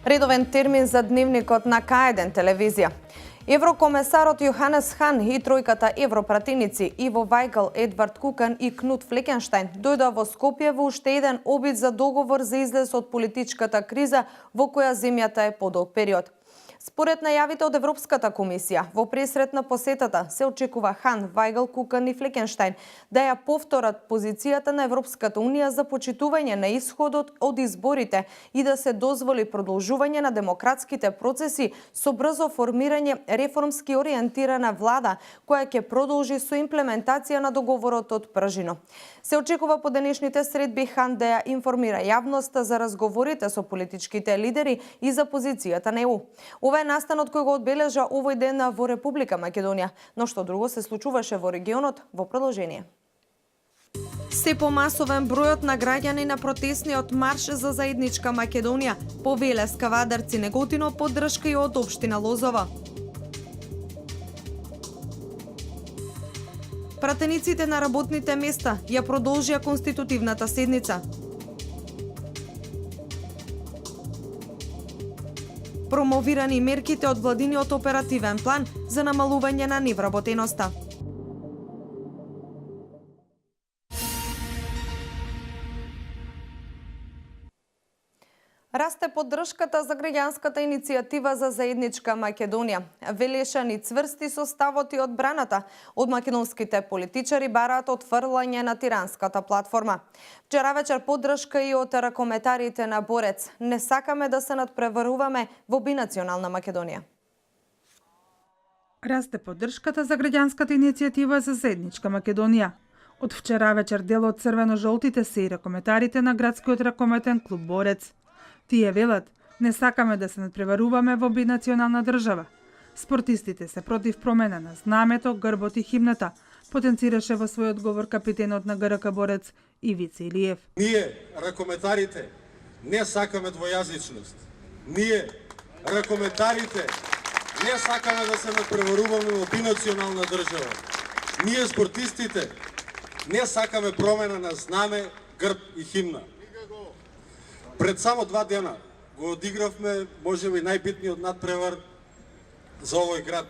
Редовен термин за дневникот на К1 телевизија. Еврокомесарот Јоханес Хан и тројката европратеници Иво Вајгл, Едвард Кукан и Кнут Флекенштајн дојдоа во Скопје во уште еден обид за договор за излез од политичката криза во која земјата е подолг период. Според најавите од Европската комисија, во пресрет на посетата се очекува Хан, Вајгл, Кукан и Флекенштајн да ја повторат позицијата на Европската унија за почитување на исходот од изборите и да се дозволи продолжување на демократските процеси со брзо формирање реформски ориентирана влада која ќе продолжи со имплементација на договорот од Пржино. Се очекува по денешните средби Хан да ја информира јавноста за разговорите со политичките лидери и за позицијата на ЕУ. Ова е настанот кој го одбележа овој ден во Република Македонија, но што друго се случуваше во регионот во продолжение. Се помасовен бројот на граѓани на протесниот марш за заедничка Македонија, повеле Скавадарци Неготино, поддршка и од општина Лозова. Пратениците на работните места ја продолжија конститутивната седница. Промовирани мерките од владиниот оперативен план за намалување на невработеноста. Расте поддршката за граѓанската иницијатива за заедничка Македонија. Велешан и цврсти со ставот и одбраната од македонските политичари бараат отфрлање на тиранската платформа. Вчера вечер поддршка и од ракометарите на Борец. Не сакаме да се надпреваруваме во бинационална Македонија. Расте поддршката за граѓанската иницијатива за заедничка Македонија. Од вчера вечер дел од црвено-жолтите се и ракометарите на градскиот ракометен клуб Борец. Тие велат, не сакаме да се надпреваруваме во бинационална држава. Спортистите се против промена на знамето, грбот и химната, потенцираше во свој одговор капитенот на ГРК Борец Ивица Илиев. Ние, ракометарите, не сакаме двојазичност. Ние, ракометарите, не сакаме да се надпреваруваме во бинационална држава. Ние, спортистите, не сакаме промена на знаме, грб и химна. Пред само 2 дена го одигравме, можеби најбитниот надпревар за овој град.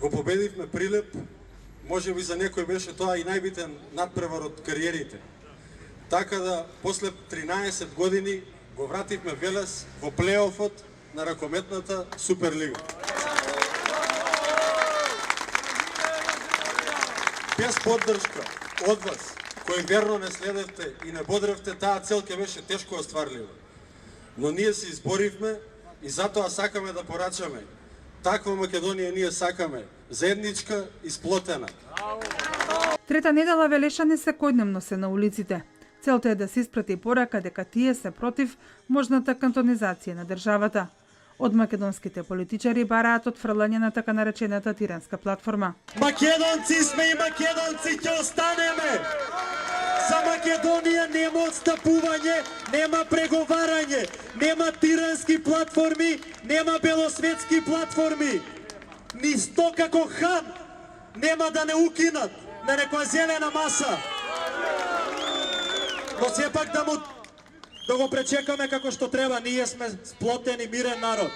Го победивме Прилеп, можеби за некој беше тоа и најбитен надпревар од кариерите. Така да, после 13 години го вративме Велес во плеофот на ракометната Суперлига. Без поддршка од вас, кој верно не следевте и не бодревте, таа цел ќе беше тешко остварлива. Но ние се изборивме и затоа сакаме да порачаме. Таква Македонија ние сакаме, заедничка и сплотена. Трета недела велешани секојдневно се на улиците. Целта е да се испрати порака дека тие се против можната кантонизација на државата. Од македонските политичари бараат отфрлање на така наречената тиранска платформа. Македонци сме и македонци ќе останеме! За Македонија нема отстапување, нема преговарање, нема тирански платформи, нема белосветски платформи. Ни сто како Хан нема да не укинат на некоја зелена маса. Но сепак да го пречекаме како што треба. Ние сме сплотен и мирен народ.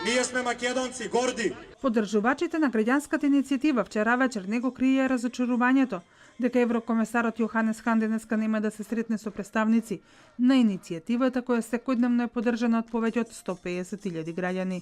Ние сме македонци, горди. Поддржувачите на граѓанската иницијатива вчера вечер не го криеја разочарувањето дека еврокомесарот Јоханес Хан денеска нема да се сретне со представници на иницијативата која секојдневно е поддржана од повеќе од 150.000 граѓани.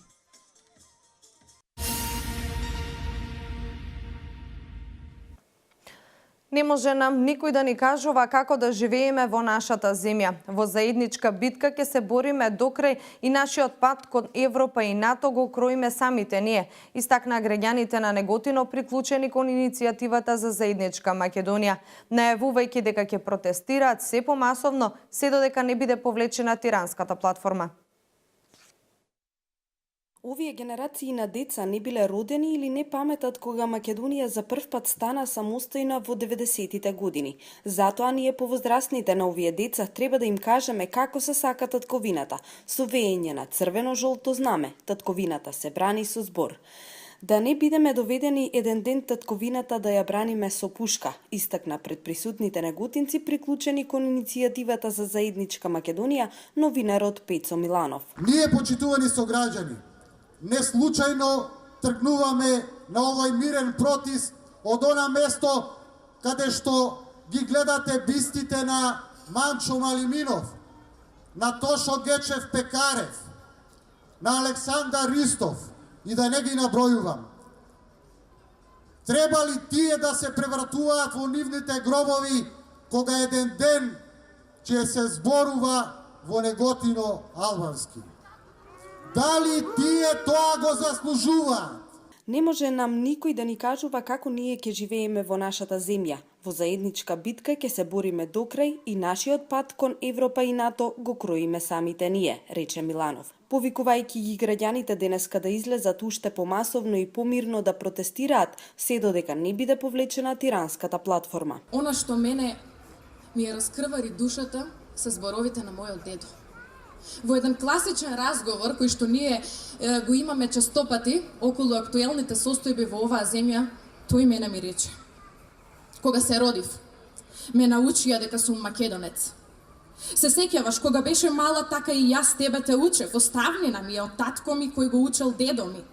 Не може нам никој да ни кажува како да живееме во нашата земја. Во заедничка битка ќе се бориме докрај и нашиот пат кон Европа и НАТО го кроиме самите ние, истакна граѓаните на Неготино приклучени кон иницијативата за заедничка Македонија, најавувајќи дека ќе протестираат се помасовно, се додека не биде повлечена тиранската платформа. Овие генерации на деца не биле родени или не паметат кога Македонија за прв пат стана самостојна во 90-тите години. Затоа ние повозрастните на овие деца треба да им кажеме како се сака татковината, со веење на црвено-жолто знаме. Татковината се брани со збор. Да не бидеме доведени еден ден татковината да ја браниме со пушка, истакна пред присутните неготинци приклучени кон иницијативата за заедничка Македонија новинарот Пецо Миланов. Ние, почитувани сограѓани, не случајно тргнуваме на овој мирен протест од она место каде што ги гледате бистите на Манчо Малиминов, на Тошо Гечев Пекарев, на Александар Ристов и да не ги набројувам. Треба ли тие да се превратуваат во нивните гробови кога еден ден ќе се зборува во неготино албански? Дали тие тоа го заслужуваат? Не може нам никој да ни кажува како ние ќе живееме во нашата земја. Во заедничка битка ќе се бориме до крај и нашиот пат кон Европа и НАТО го кроиме самите ние, рече Миланов. Повикувајќи ги граѓаните денеска да излезат уште помасовно и помирно да протестираат, се додека не биде повлечена тиранската платформа. Она што мене ми ја раскрвари душата се зборовите на мојот дедо. Во еден класичен разговор кој што ние го имаме честопати околу актуелните состојби во оваа земја, тој мене ми рече: кога се родив, ме научија дека сум македонец. Се сеќаваш кога беше мала, така и јас тебе те учев, оставнина ми е од татко ми кој го учел дедо ми.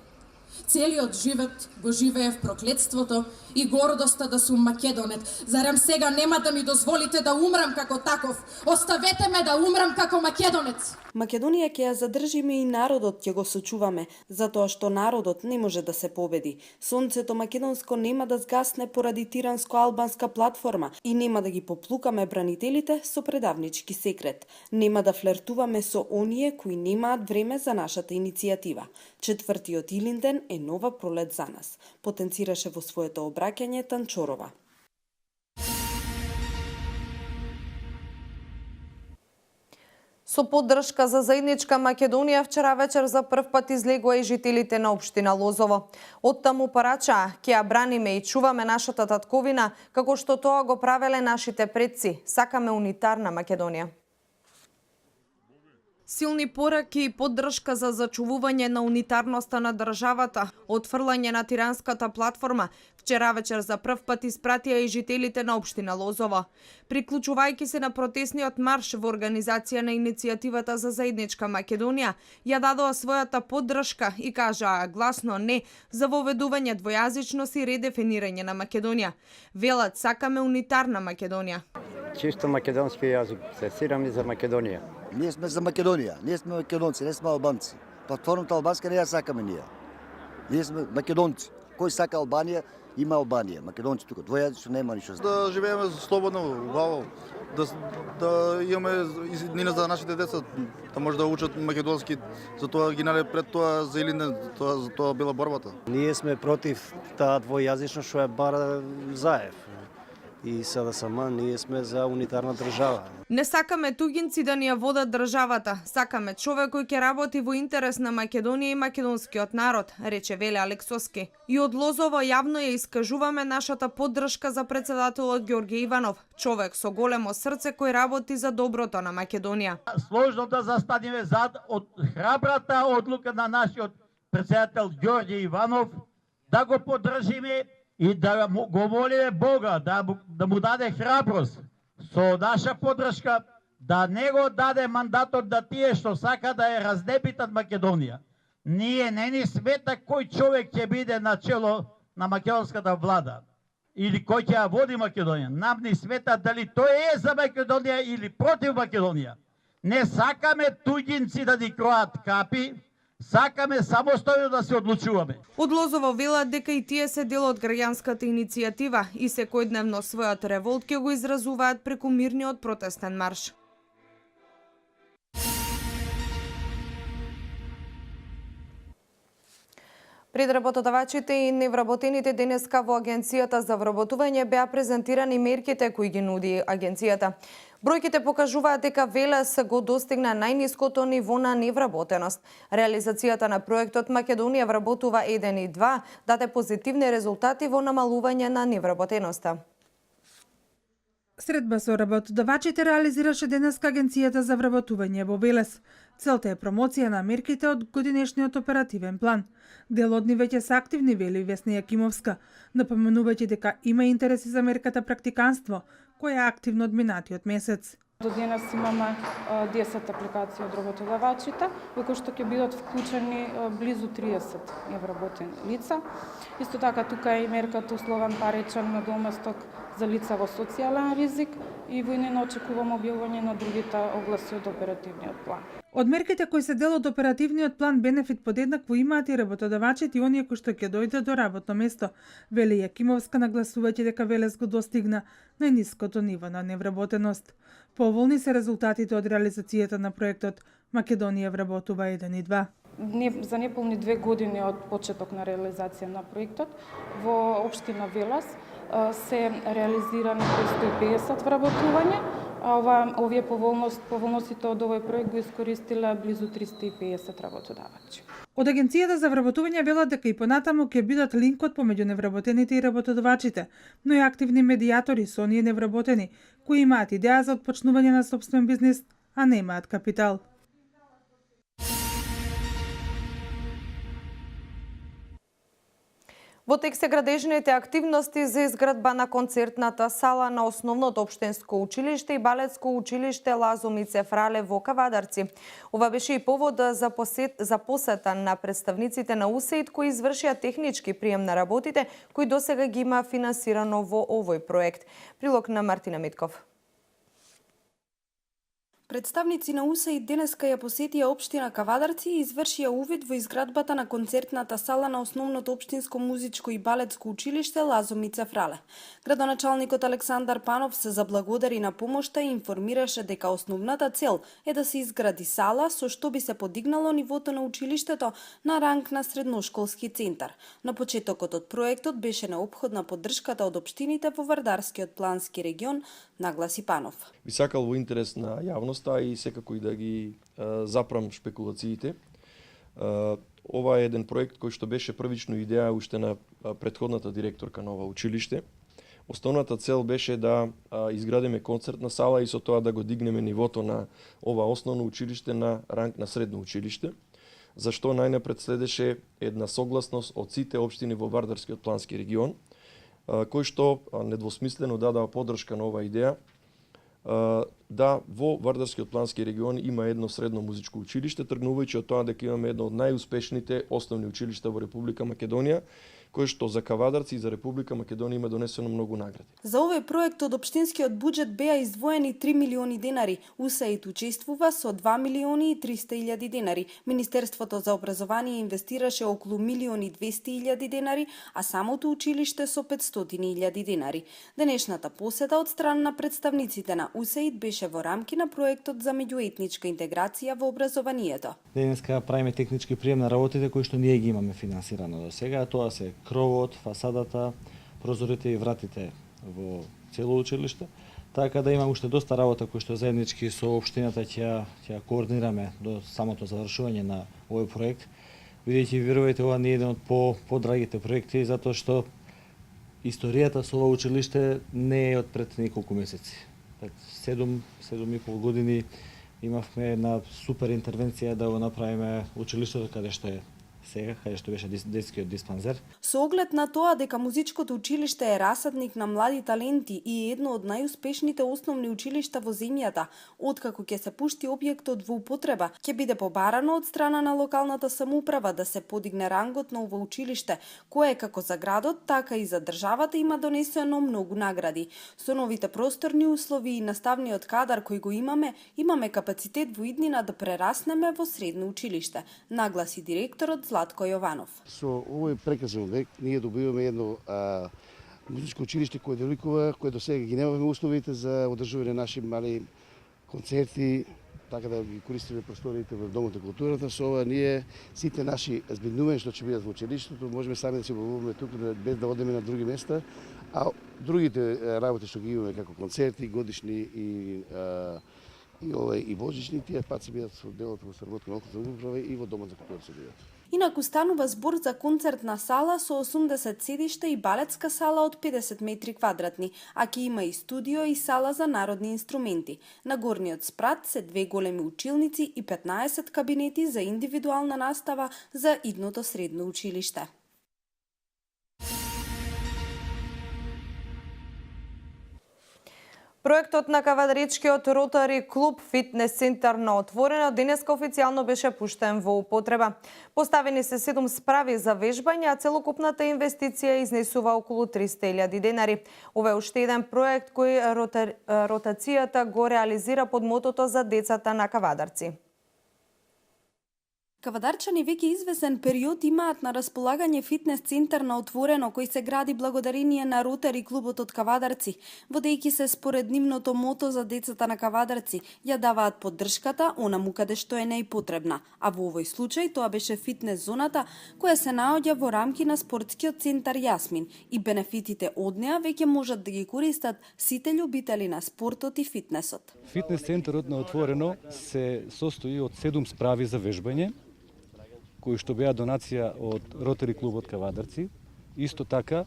Целиот живот го живеев проклетството и гордоста да сум македонец. Зарем сега нема да ми дозволите да умрам како таков? Оставете ме да умрам како македонец. Македонија ќе ја задржиме и народот ќе го сочуваме, затоа што народот не може да се победи. Сонцето македонско нема да згасне поради тиранско-албанска платформа и нема да ги поплукаме бранителите со предавнички секрет. Нема да флертуваме со оние кои немаат време за нашата иницијатива. Четвртиот Илинден е нова пролет за нас, потенцираше во своето обраќање Танчорова. Со поддршка за заедничка Македонија вчера вечер за прв пат излегува и жителите на општина Лозово. Оттаму порачаа: ќе ја браниме и чуваме нашата татковина, како што тоа го правеле нашите предци. Сакаме унитарна Македонија. Силни пораки и поддршка за зачувување на унитарноста на државата, отфрлање на тиранската платформа, вчера вечер за прв пат испратија и жителите на општина Лозово. Приклучувајќи се на протесниот марш во организација на иницијативата за заедничка Македонија, ја дадоа својата поддршка и кажаа гласно не за воведување двојазичност и редефинирање на Македонија. Велат: сакаме унитарна Македонија. Чисто македонски јазик, се сирам и за Македонија. Ние сме за Македонија, ние сме македонци, не сме албанци. Платформата албанска не ја сакаме ние. Ние сме македонци. Кој сака Албанија, има Албанија. Македонци тука, двојазично нема ништо. Да живееме слободно, убаво, да имаме иднина за нашите деца, да може да учат македонски, затоа ги нале пред тоа за Илинден, за тоа била борбата. Ние сме против таа двојазичност што е бара Заев. И сега сама ние сме за унитарна држава. Не сакаме туѓинци да ни ја водат државата, сакаме човек кој ќе работи во интерес на Македонија и македонскиот народ, рече Веле Алексоски. И од Лозово јавно ја искажуваме нашата поддршка за председателот Ѓорѓе Иванов, човек со големо срце кој работи за доброто на Македонија. Сложно да застанеме зад од храбрата одлука на нашиот председател Ѓорѓе Иванов, да го поддржиме и да го молиме Бога да му даде храброст со наша поддршка, да не го даде мандатот да тие што сака да ја разнепитат Македонија. Ние не ни смета кој човек ќе биде на чело на македонската влада или кој ќе ја води Македонија. Нам ни смета дали тој е за Македонија или против Македонија. Не сакаме туѓинци да ни кроат капи, сакаме самостојно да се одлучуваме. Од Лозово велат дека и тие се дел од граѓанската иницијатива и секојдневно својот револт ќе го изразуваат преку мирниот протестен марш. Пред работодавачите и невработените денеска во Агенцијата за вработување беа презентирани мерките кои ги нуди агенцијата. Бројките покажуваат дека Велес го достигна најниското ниво на невработеност. Реализацијата на проектот Македонија вработува 1 и 2 даде позитивни резултати во намалување на невработеноста. Средба со работодавачите реализираше денеска Агенцијата за вработување во Велес. Целта е промоција на мерките од годинешниот оперативен план. Дел од нив веќе се активни, вели Весна Јакимовска, напоменувајќи дека има интереси за мерката практиканство, која е активно од минатиот месец. До денес имаме 10 апликации од работодавачите, во кои што ќе бидат вклучени близу 30 невработени лица. Исто така тука е и мерката условен паричен надоместок за лица во социјален ризик и во иднина очекуваме објавување на другите огласи од оперативниот план. Од мерките кои се дел од оперативниот план бенефит подеднакво имаат и работодавачите и оние кои што ќе дојдат до работно место, вели Јакимовска, нагласувајќи дека Велес го достигна најниското ниво на невработеност. Поволни се резултатите од реализацијата на проектот Македонија вработува 1 и 2. За неполни 2 години од почеток на реализација на проектот, во општина Велес се реализирани 150 вработувања, а овие поволностите од овој проект го искористиле близу 350 работодавачи. Од Агенцијата за вработување велат дека и понатаму ќе бидат линкот помеѓу невработените и работодавачите, но и активни медијатори со оние невработени кои имаат идеја за отпочнување на сопствен бизнис, а немаат капитал. Во тек се градежните активности за изградба на концертната сала на Основното општинско училиште и Балетско училиште Лазумице Фрале во Кавадарци. Ова беше и повод за посета на представниците на УСЕИД кои извршија технички прием на работите кои досега ги има финансирано во овој проект. Прилог на Мартина Митков. Представници на УСЕИД денеска ја посетија општина Кавадарци и извршија увид во изградбата на концертната сала на Основното општинско музичко и балетско училиште Лазумице Фрале. Градоначалникот Александар Панов се заблагодари на помошта и информираше дека основната цел е да се изгради сала со што би се подигнало нивото на училиштето на ранг на средношколски центар. На почетокот од проектот беше неопходна поддршката од општините во Вардарскиот плански регион, нагласи Панов. Би сакал во интерес на јавноста и секако и да ги запрам шпекулациите. Ова е еден проект кој што беше првично идеја уште на претходната директорка на ова училиште. Основната цел беше да изградиме концертна сала и со тоа да го дигнеме нивото на ова основно училиште на ранг на средно училиште, зашто најнапред следеше една согласност од сите општини во Вардарскиот плански регион, кој што недвосмислено дадаа поддршка на оваа идеја да во Вардарскиот плански регион има едно средно музичко училиште, тргнувајќи од тоа дека имаме едно од најуспешните основни училишта во Република Македонија, кој што за Кавадарци и за Република Македонија има донесено многу награди. За овој проект од општинскиот буџет беа издвоени 3 милиони денари. УСАИД учествува со 2 милиони и 300 илјади денари. Министерството за образование инвестираше околу 1.200.000 денари, а самото училиште со 500.000 денари. Денешната посета од страна на представниците на УСАИД беше во рамки на проектот за меѓуетничка интеграција во образованието. Денеска правиме технички прием на работите кои што ние ги имаме финансирано до сега, тоа се кровот, фасадата, прозорите и вратите во цело училиште, така да има уште доста работа кои што заеднички со општината ќе координираме до самото завршување на овој проект. Бидејќи верувајте, ова не е еден од подрагите проекти затоа што историјата со ова училиште не е од пред неколку месеци. 7,5 години имавме една супер интервенција да го направиме училиштето каде што е сега, каде што беше детскиот диспансер. Со оглед на тоа дека музичкото училиште е расадник на млади таленти и едно од најуспешните основни училишта во земјата, откако ќе се пушти објектот во употреба, ќе биде побарано од страна на локалната самоуправа да се подигне рангот на ова училиште, кое како за градот, така и за државата има донесено многу награди. Со новите просторни услови и наставниот кадар кој го имаме капацитет во иднина да прераснеме во средно училиште, нагласи директорот Златко Јованов. Со овој прекрасен објект ние добиваме едно музичко училиште кое деликува, кое до сега ги немаме условите за одржување на наши мали концерти, така да ги користиме просториите во Домот на културата. Со ова ние сите наши збеднувања што ќе бидат во училиштето, можеме сами да се бавуваме туку без да одеме на други места, а другите работи што ги имаме како концерти, годишни и и божични тие пат се бидат со делот во сработка на околната самоуправа и во домот за култура се бидат. Инаку станува збор за концертна сала со 80 седишта и балетска сала од 50 метри квадратни, а ќе има и студио и сала за народни инструменти. На горниот спрат се 2 големи училници и 15 кабинети за индивидуална настава за идното средно училиште. Проектот на Кавадаричкиот Ротари клуб фитнес центар на Отворено денеска официјално беше пуштен во употреба. Поставени се 7 справи за вежбање, а целокупната инвестиција изнесува околу 300.000 денари. Ова е уште еден проект кој ротацијата го реализира под мотото за децата на Кавадарци. Кавадарчани веќе извесен период имаат на располагање фитнес центар на Отворено кој се гради благодарение на Ротари клубот од Кавадарци. Водејќи се според нивното мото за децата на Кавадарци, ја даваат поддршката онаму каде што е најпотребна, а во овој случај тоа беше фитнес зоната која се наоѓа во рамки на спортскиот центар Јасмин и бенефитите од неа веќе можат да ги користат сите љубители на спортот и фитнесот. Фитнес центарот на Отворено се состои од 7 справи за вежбање, кои што беа донација од Ротари клубот Кавадарци. Исто така,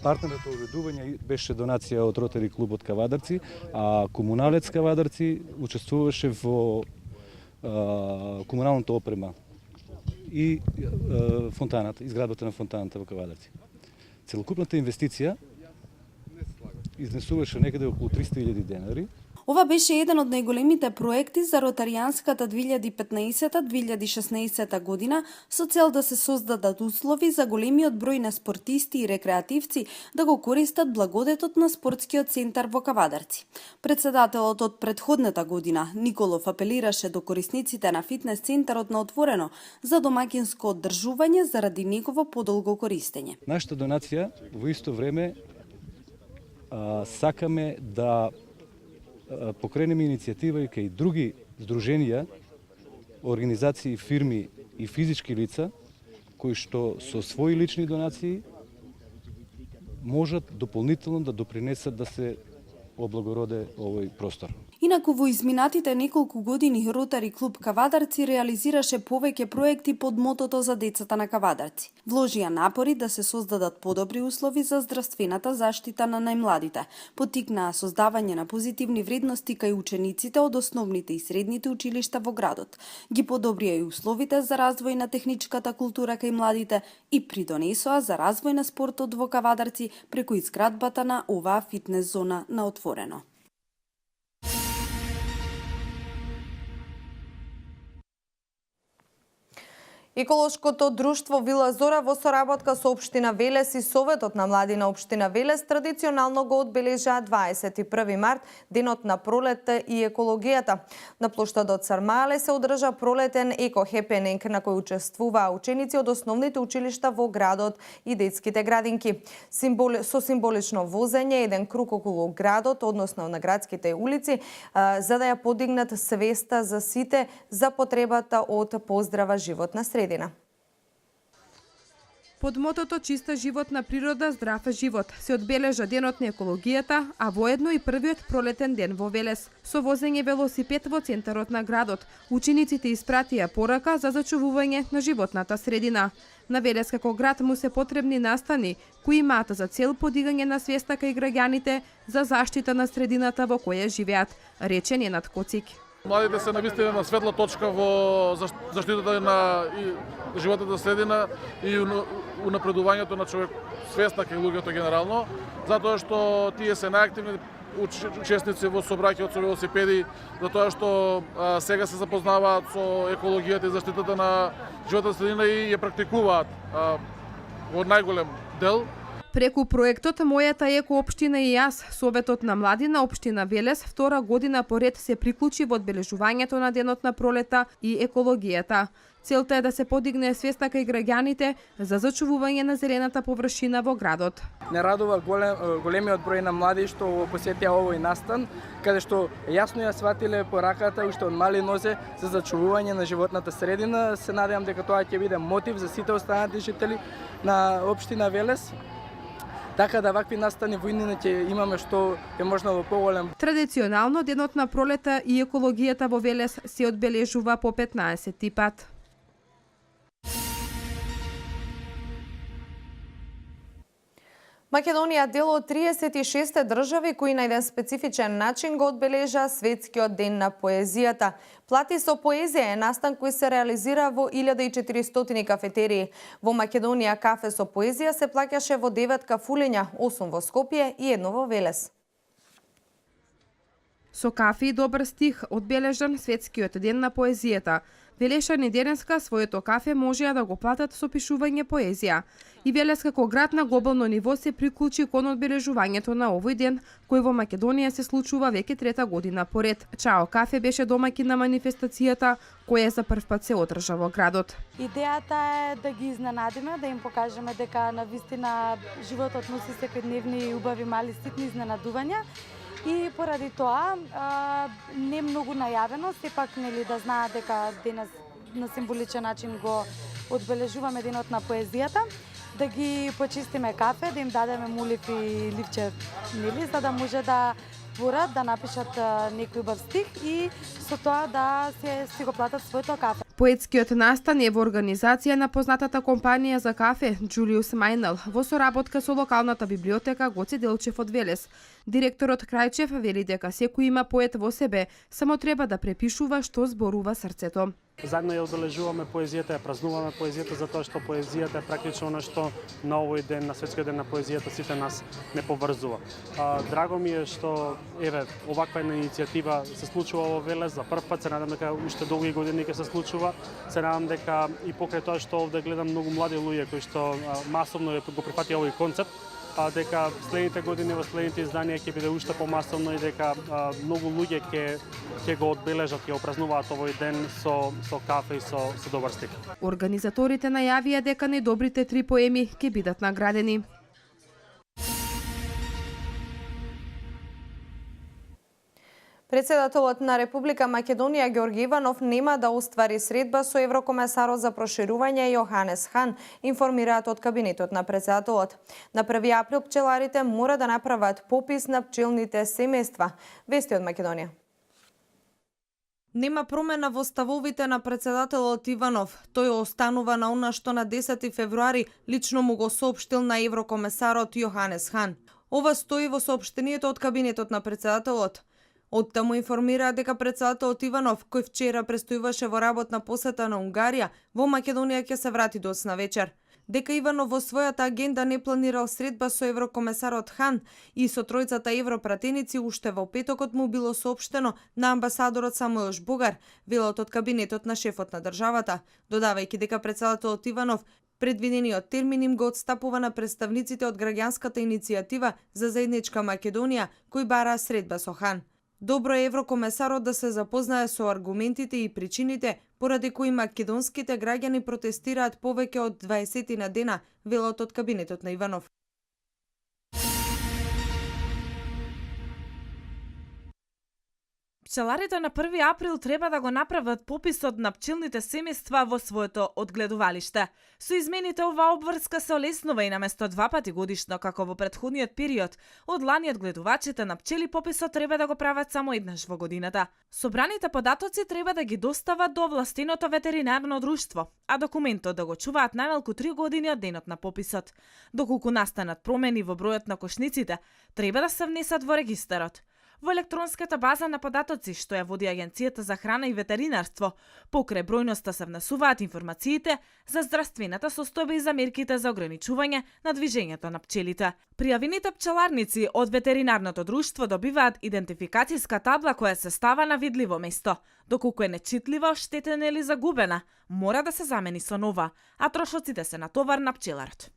партнерното обедување беше донација од Ротари клубот Кавадарци, а Комуналец Кавадарци учествуваше во комуналната опрема и фонтаната, изградбата на фонтаната во Кавадарци. Целокупната инвестиција изнесуваше некаде околу 300.000 денари. Ова беше еден од најголемите проекти за ротаријанската 2015-2016 година со цел да се создадат услови за големиот број на спортисти и рекреативци да го користат благодетот на спортскиот центар во Кавадарци. Председателот од претходната година, Николов, апелираше до корисниците на фитнес центарот на Отворено за домаќинско оддржување заради негово подолго користење. Нашата донација во исто време сакаме да покренеме иницијатива и кај други здруженија, организации, фирми и физички лица кои што со своји лични донации можат дополнително да допринесат да се облагороде овој простор. Инаку во изминатите неколку години Ротари клуб Кавадарци реализираше повеќе проекти под мотото за децата на Кавадарци. Вложија напори да се создадат подобри услови за здравствената заштита на најмладите, поттикнаа создавање на позитивни вредности кај учениците од основните и средните училишта во градот, ги подобрија и условите за развој на техничката култура кај младите и придонесоа за развој на спортот во Кавадарци преку изградбата на оваа фитнес зона на Отворено. Еколошкото друштво Вила Зора во соработка со Општина Велес и Советот на млади на Општина Велес традиционално го одбележаа 21 март, денот на пролетта и екологијата. На плоштадот Сармале се одржа пролетен еко-хепенинг на кој учествуваа ученици од основните училишта во градот и детските градинки. Со символично возење еден круг околу градот, односно на градските улици, за да ја подигнат свеста за сите за потребата од поздрава животна средина. Под мотото Чиста животна природа, здрав живот се одбележа денот на екологијата, а воедно и првиот пролетен ден во Велес. Со возење велосипед во центарот на градот, учениците испратија порака за зачувување на животната средина. На Велес како град му се потребни настани кои имаат за цел подигање на свеста кај граѓаните за заштита на средината во која живеат, рече Ненад Коцик. Младите се навистина на светла точка во заштитата на животната средина и унапредувањето на човек свеста кај луѓето генерално, затоа што тие се најактивни учесници во сообраќајот со велосипеди, затоа што сега се запознаваат со екологијата и заштитата на животната средина и ја практикуваат во најголем дел. Преку проектот Мојата еко-општина и јас, Советот на млади на Општина Велес втора година поред се приклучи во одбележувањето на денот на пролета и екологијата. Целта е да се подигне свеста кај граѓаните за зачувување на зелената површина во градот. Не радува големиот број на млади што посетија овој настан, каде што јасно ја сватиле пораката уште од мали нозе за зачувување на животната средина. Се надевам дека тоа ќе биде мотив за сите останати жители на Општина Велес. така да вакви настани војнина ќе имаме што е можно во поголем. Традиционално денот на пролета и екологијата во Велес се одбележува по 15 пат. Македонија дел од 36 држави кои на еден специфичен начин го одбележа Светскиот ден на поезијата. Плати со поезија е настан кој се реализира во 1400 кафетерии. Во Македонија кафе со поезија се плаќаше во 9 кафулиња, 8 во Скопје и 1 во Велес. Со кафе и добар стих одбележан Светскиот ден на поезијата. Велешани денеска своето кафе можеа да го платат со пишување поезија. И Велес како град на глобално ниво се приклучи кон одбележувањето на овој ден, кој во Македонија се случува веќе трета година поред. Чао кафе беше домаќин на манифестацијата, која за прв пат се одржа во градот. Идејата е да ги изненадиме, да им покажеме дека навистина животот носи секојдневни убави мали ситни изненадувања. И поради тоа не многу најавено, сепак нели да знаат дека денес на символичен начин го одбележуваме денот на поезијата, да ги почистиме кафе, да им дадеме мулив и ливче, нели, за да може да творат, да напишат некој убав стих и со тоа да си го платат своето кафе. Поетскиот настан е во организација на познатата компанија за кафе Джулиус Мајнел во соработка со локалната библиотека Гоце Делчев од Велес. Директорот Крајчев вели дека секој има поет во себе, само треба да препишува што зборува срцето. Заедно ја одбележуваме поезијата, ја празнуваме поезијата затоа што поезијата е практично она што на овој ден, на Светскиот ден на поезијата, сите нас не поврзува. Драго ми е што еве оваква една иницијатива се случува во Велес за прв пат, се надам дека уште долги години ќе се случува. Се надам дека и покрај тоа што овде гледам многу млади луѓе кои што масовно го прифатија овој концепт, дека следните години во следните изданија ќе биде уште помасовно и дека многу луѓе ќе го одбележат и опразнуваат овој ден со кафе и со добар стих. Организаторите најавија дека најдобрите 3 поеми ќе бидат наградени. Председателот на Република Македонија Ѓорги Иванов нема да оствари средба со еврокомесарот за проширување Јоханес Хан, информираат од кабинетот на председателот. На 1 април пчеларите мора да направат попис на пчелните семејства. Вести од Македонија. Нема промена во ставовите на председателот Иванов. Тој останува на она што на 10 февруари лично му го соопштил на еврокомесарот Јоханес Хан. Ова стои во соопштението од кабинетот на председателот. Оттаму информира дека председателот Иванов, кој вчера престојуваше во работна посета на Унгарија, во Македонија ќе се врати доцна вечер. Дека Иванов во својата агенда не планирал средба со еврокомесарот Хан и со тројцата европратеници уште во петокот му било соопштено на амбасадорот Самуил Богар, велат од кабинетот на шефот на државата, додавајќи дека председателот Иванов предвидениот термин им го отстапува на представниците од граѓанската иницијатива за заедничка Македонија, кои бараа средба со Хан. Добро е еврокомесарот да се запознае со аргументите и причините поради кои македонските граѓани протестираат повеќе од 20 на дена, велат од кабинетот на Иванов. Пчеларите на 1 април треба да го направат пописот на пчелните семејства во своето одгледувалиште. Со измените оваа обврска се олеснува и наместо 2 пати годишно, како во претходниот период, од лани одгледувачите на пчели пописот треба да го прават само еднаш во годината. Собраните податоци треба да ги достават до овластеното ветеринарно друштво, а документот да го чуваат најмалку 3 години од денот на пописот. Доколку настанат промени во бројот на кошниците, треба да се внесат во регистарот. Во електронската база на податоци, што ја води Агенцијата за храна и ветеринарство, покрај бројноста се внесуваат информациите за здравствената состојба и за мерките за ограничување на движењето на пчелите. Пријавените пчеларници од ветеринарното друштво добиваат идентификацијска табла која се става на видливо место. Доколку е нечитлива, оштетена или загубена, мора да се замени со нова, а трошоците се на товар на пчеларот.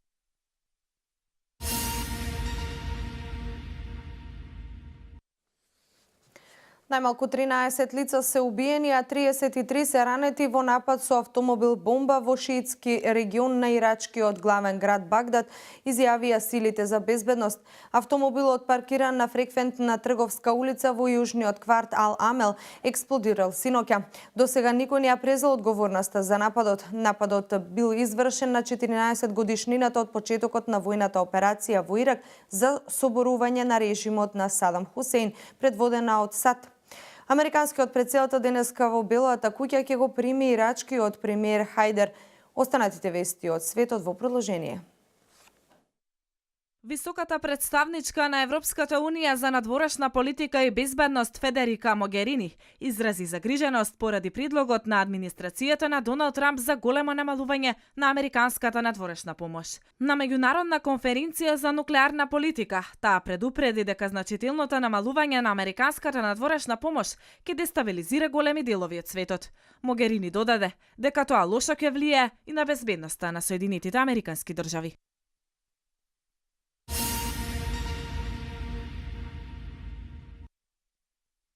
Најмалку 13 лица се убиени, а 33 се ранети во напад со автомобил бомба во шиитски регион на ирачкиот главен град Багдад, изјавија силите за безбедност. Автомобилот паркиран на фреквентна трговска улица во јужниот кварт Ал-Амел експлодирал синоќа. До сега никој не ја презел одговорноста за нападот. Нападот бил извршен на 14 годишнината од почетокот на војната операција во Ирак за соборување на режимот на Садам Хусейн, предводена од САД. Американскиот претседател денеска во Белата куќа ќе го прими ирачкиот премиер Хајдер. Останатите вести од светот во продолжение. Високата представничка на Европската унија за надворешна политика и безбедност Федерика Могерини изрази загриженост поради предлогот на администрацијата на Доналд Трамп за големо намалување на американската надворешна помош. На меѓународна конференција за нуклеарна политика, таа предупреди дека значителното намалување на американската надворешна помош ќе дестабилизира големи делови од светот. Могерини додаде дека тоа лошо ќе влијае и на безбедноста на Соединетите Американски држави.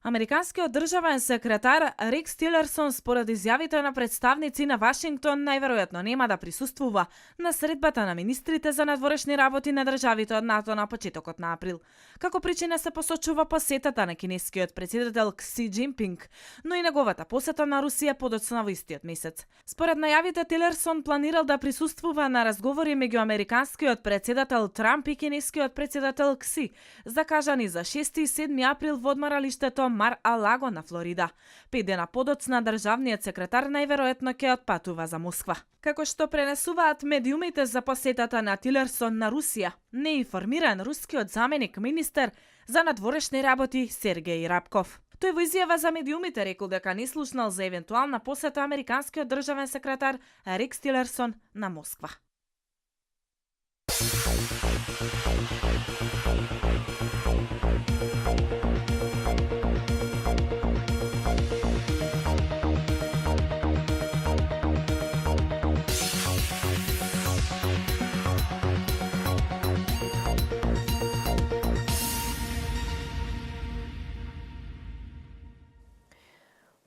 Американскиот државен секретар Рекс Тилерсон според изјавите на представници на Вашингтон најверојатно нема да присуствува на средбата на министрите за надворешни работи на државите од НАТО на почетокот на април. Како причина се посочува посетата на кинескиот претседател Кси Џинпинг, но и неговата посета на Русија подоцна во истиот месец. Според најавите, Тилерсон планирал да присуствува на разговори меѓу американскиот претседател Трамп и кинескиот претседател Кси, закажани за 6 и 7 април во одмаралиштето Мар-а-Лаго на Флорида. 5 дена подоцна државниот секретар најверојатно ќе отпатува за Москва. Како што пренесуваат медиумите за посетата на Тилерсон на Русија, не е информиран рускиот заменик министер за надворешни работи Сергеј Рабков. Тој во изјава за медиумите рекол дека не слушнал за евентуална посета американскиот државен секретар Рекс Тилерсон на Москва.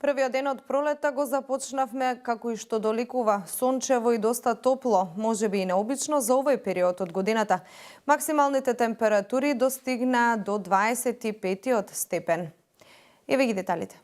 Првиот ден од пролета го започнавме како и што доликува сончево и доста топло, можеби и необично за овој период од годината. Максималните температури достигна до 25 степен. Еве ги деталите.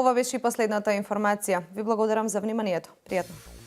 Ова беше и последната информација. Ви благодарам за вниманието. Пријатно.